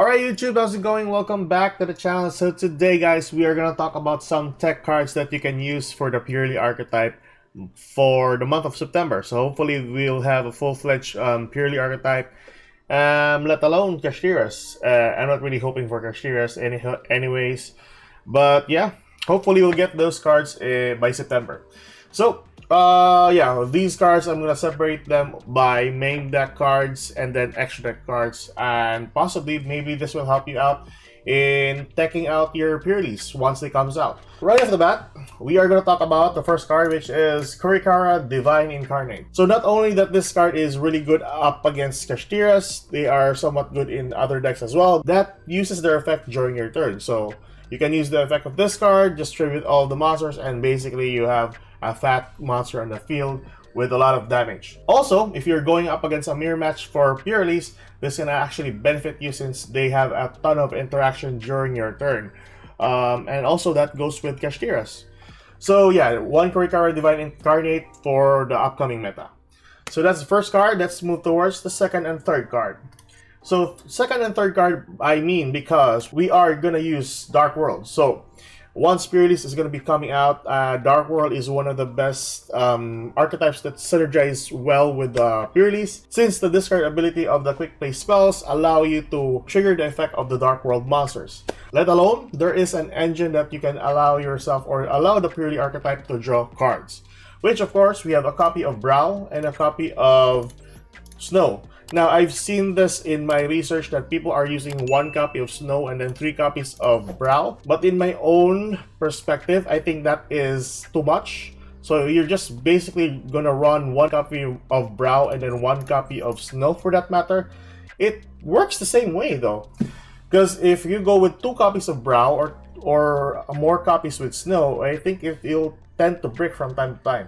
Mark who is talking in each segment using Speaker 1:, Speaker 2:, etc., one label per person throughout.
Speaker 1: Alright YouTube, how's it going? Welcome back to the channel. So today guys, we are going to talk about some tech cards that you can use for the Purrely archetype for the month of September. So hopefully we'll have a full-fledged Purrely archetype, let alone Kashtira's. I'm not really hoping for Kashtira's anyways, but yeah, hopefully we'll get those cards by September. So yeah, these cards I'm gonna separate them by main deck cards and then extra deck cards, and possibly maybe this will help you out in teching out your Purrelys once they comes out. Right off the bat, we are gonna talk about the first card, which is Kurikara Divine Incarnate. So not only that this card is really good up against Kashtira's, they are somewhat good in other decks as well that uses their effect during your turn. So you can use the effect of this card, distribute all the monsters, and basically you have a fat monster on the field with a lot of damage. Also, if you're going up against a mirror match for Purrelys, this can actually benefit you since they have a ton of interaction during your turn. And also that goes with Kashtira's. So yeah, one Kurikara Divine Incarnate for the upcoming meta. So that's the first card. Let's move towards the second and third card. So second and third card, I mean, because we are gonna use Dark World. So once Purrelys is going to be coming out, Dark World is one of the best archetypes that synergize well with Purrelys, since the discard ability of the quick play spells allow you to trigger the effect of the Dark World monsters. Let alone, there is an engine that you can allow yourself or allow the Purrely archetype to draw cards, which of course we have a copy of Brow and a copy of Snow. Now, I've seen this in my research that people are using one copy of Snow and then 3 copies of Brow. But in my own perspective, I think that is too much. So you're just basically gonna run 1 copy of Brow and then 1 copy of Snow for that matter. It works the same way though. Because if you go with 2 copies of Brow or more copies with Snow, I think it'll tend to break from time to time.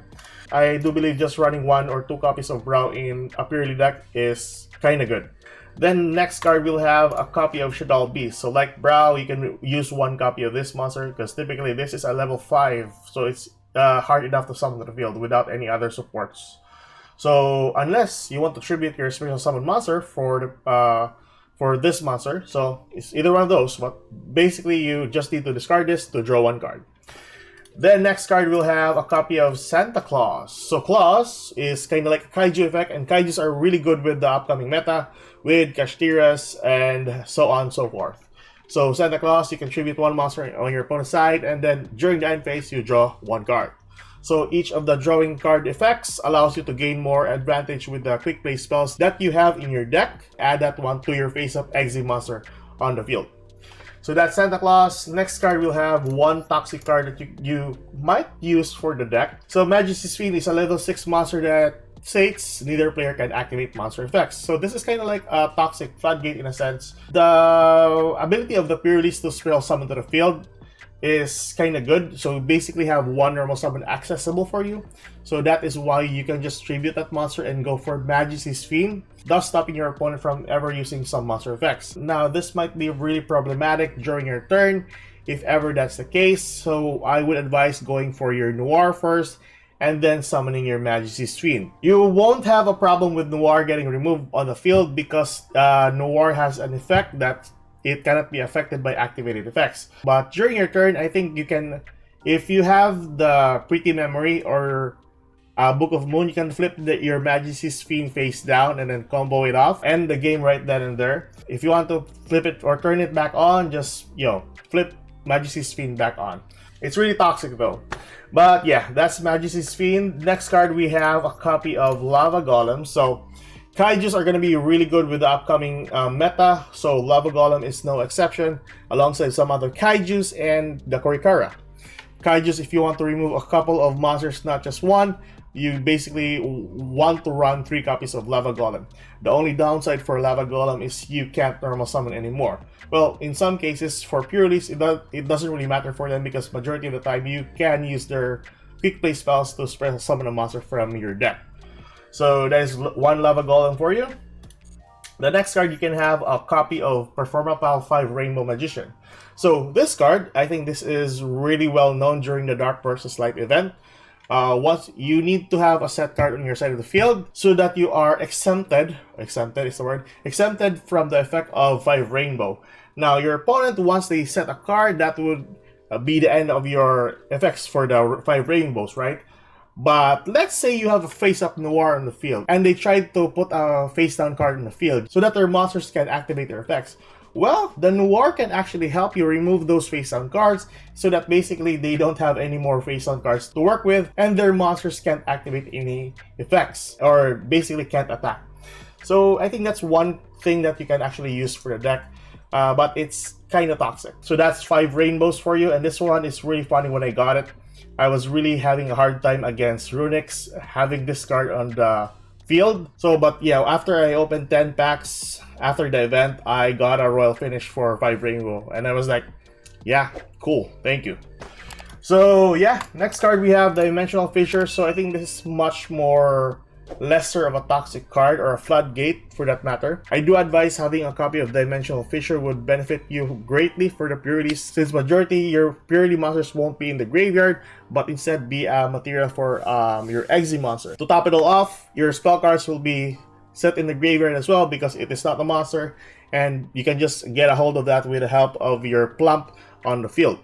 Speaker 1: I do believe just running 1 or 2 copies of Brow in a Purrely deck is kinda good. Then next card we'll have a copy of Shaddoll Beast. So like Brow, you can use 1 copy of this monster because typically this is a level 5, so it's hard enough to summon to the field without any other supports. So unless you want to tribute your special summon monster for this monster, so it's either one of those, but basically you just need to discard this to draw 1 card. Then next card we'll have a copy of Santa Claus. So Claus is kind of like a kaiju effect, and kaijus are really good with the upcoming meta with Kashtira's and so on and so forth. So Santa Claus, you contribute 1 monster on your opponent's side, and then during the end phase you draw 1 card. So each of the drawing card effects allows you to gain more advantage with the quick play spells that you have in your deck. Add that one to your face-up exi monster on the field. So that's Santa Claus. Next card we'll have 1 toxic card that you might use for the deck. So Majesty's Fiend is a level 6 monster that states neither player can activate monster effects. So this is kind of like a toxic floodgate in a sense. The ability of the Purrelys to spell summon to the field is kind of good. So you basically have 1 normal summon accessible for you. So that is why you can just tribute that monster and go for Majesty's Fiend, thus stopping your opponent from ever using some monster effects. Now this might be really problematic during your turn if ever that's the case, so I would advise going for your Noir first and then summoning your Majesty's Fiend. You won't have a problem with Noir getting removed on the field because Noir has an effect that it cannot be affected by activated effects. But during your turn, I think you can, if you have the Pretty Memory or Book of Moon, you can flip your Majesty's Fiend face down and then combo it off, end the game right then and there. If you want to flip it or turn it back on, just flip Majesty's Fiend back on. It's really toxic though. But yeah, that's Majesty's Fiend. Next card we have a copy of Lava Golem. So kaijus are going to be really good with the upcoming meta, so Lava Golem is no exception, alongside some other kaijus and the Kurikara. Kaijus, if you want to remove a couple of monsters, not just 1, you basically want to run 3 copies of Lava Golem. The only downside for Lava Golem is you can't normal summon anymore. Well, in some cases, for Purrelys, it doesn't really matter for them because majority of the time you can use their quick play spells to special summon a monster from your deck. So that is 1 Lava Golem for you. The next card, you can have a copy of Performapal 5 Rainbow Magician. So this card, I think this is really well known during the Dark vs. Light event. once you need to have a set card on your side of the field so that you are exempted is the word, exempted from the effect of 5 rainbow. Now your opponent, once they set a card, that would be the end of your effects for the 5 rainbows, right? But let's say you have a face-up Noir on the field, and they tried to put a face-down card in the field so that their monsters can activate their effects. Well, the Noir can actually help you remove those face-down cards so that basically they don't have any more face-down cards to work with, and their monsters can't activate any effects, or basically can't attack. So I think that's one thing that you can actually use for the deck, but it's kind of toxic. So that's 5 rainbows for you, and this one is really funny. When I got it, I was really having a hard time against Runix having this card on the field. So, but yeah, after I opened 10 packs after the event, I got a royal finish for 5 rainbow, and I was like, yeah, cool, thank you. So yeah, next card we have Dimensional Fissure. So I think this is much more lesser of a toxic card, or a floodgate for that matter. I do advise having a copy of Dimensional Fissure would benefit you greatly for the Purrely, since majority your Purrely monsters won't be in the graveyard, but instead be a material for your Exe monster. To top it all off, your spell cards will be set in the graveyard as well, because it is not a monster, and you can just get a hold of that with the help of your Plump on the field.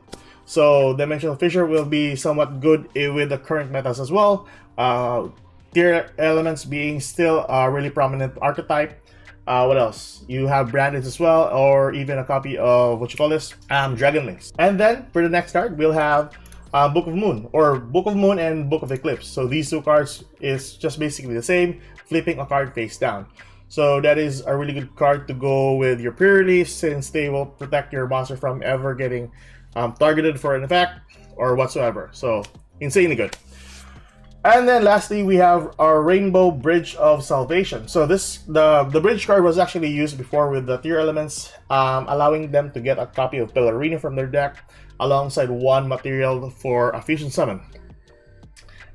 Speaker 1: So Dimensional Fissure will be somewhat good with the current metas as well. Tier elements being still a really prominent archetype. What else? You have Branded as well, or even a copy of Dragonlings. And then for the next card, we'll have Book of Moon, or Book of Moon and Book of Eclipse. So these two cards is just basically the same, flipping a card face down. So that is a really good card to go with your Purrely, since they will protect your monster from ever getting targeted for an effect or whatsoever. So insanely good. And then lastly, we have our Rainbow Bridge of Salvation. So the bridge card was actually used before with the tier elements, allowing them to get a copy of Pellerina from their deck alongside one material for a fusion summon.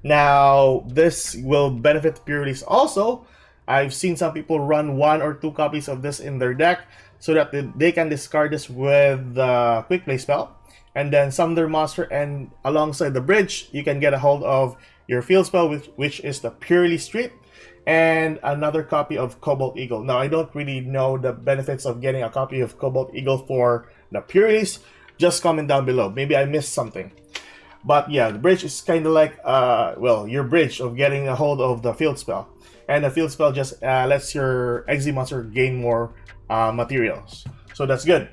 Speaker 1: Now this will benefit Purrely's also. I've seen some people run 1 or 2 copies of this in their deck so that they can discard this with the quick play spell and then summon their monster, and alongside the bridge you can get a hold of your field spell, which is the Purrely Street, and another copy of Cobalt Eagle. Now, I don't really know the benefits of getting a copy of Cobalt Eagle for the Purrelys. Just comment down below. Maybe I missed something. But yeah, the bridge is kind of like, well, your bridge of getting a hold of the field spell. And the field spell just lets your Exe monster gain more materials. So that's good.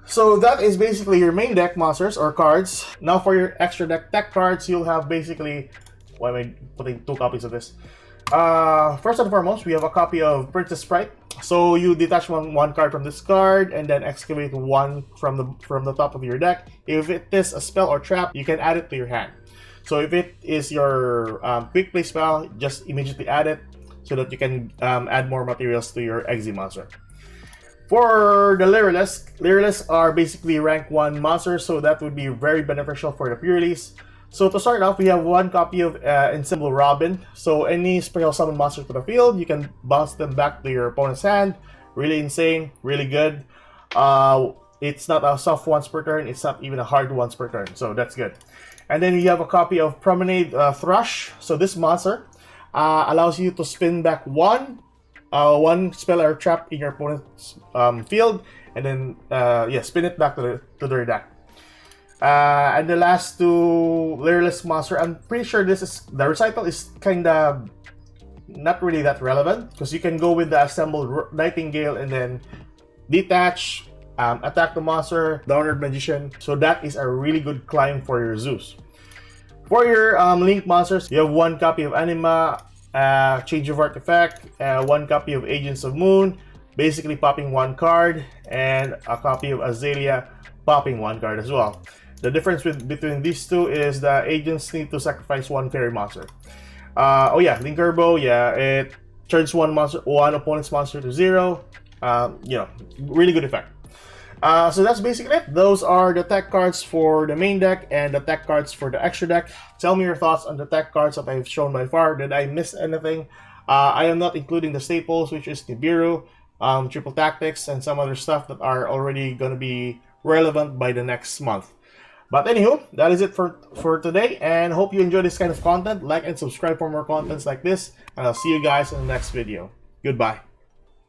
Speaker 1: So that is basically your main deck monsters or cards. Now for your extra deck tech cards, you'll have basically... Why am I putting 2 copies of this? First and foremost, we have a copy of Princess Sprite. So you detach one card from this card and then excavate 1 from the top of your deck. If it is a spell or trap, you can add it to your hand. So if it is your quick play spell, just immediately add it so that you can add more materials to your Exe monster. For the Lyrilists are basically rank 1 monsters, so that would be very beneficial for the Purrelys. So to start off, we have 1 copy of Ensemble Robin. So any special summon monster to the field, you can bounce them back to your opponent's hand. Really insane, really good. It's not a soft once per turn, it's not even a hard once per turn, so that's good. And then you have a copy of Promenade Thrush. So this monster allows you to spin back one spell or trap in your opponent's field, and then spin it back to their deck. And the last 2 Lyreless monster, I'm pretty sure this is the recital is kinda not really that relevant, because you can go with the assembled Nightingale and then detach, attack the monster, the Honored Magician. So that is a really good climb for your Zeus. For your Link monsters, you have 1 copy of Anima, Change of Heart effect, 1 copy of Agents of Moon, basically popping 1 card, and a copy of Azalea, popping 1 card as well. The difference between these 2 is the agents need to sacrifice 1 fairy monster. Oh yeah, Link Herbo, yeah, it turns one opponent's monster to 0. You know, really good effect. So that's basically it. Those are the tech cards for the main deck and the tech cards for the extra deck. Tell me your thoughts on the tech cards that I've shown by far. Did I miss anything? I am not including the staples, which is Nibiru, Triple Tactics, and some other stuff that are already going to be relevant by the next month. But anywho, that is it for today, and hope you enjoy this kind of content. Like and subscribe for more contents like this, and I'll see you guys in the next video. Goodbye.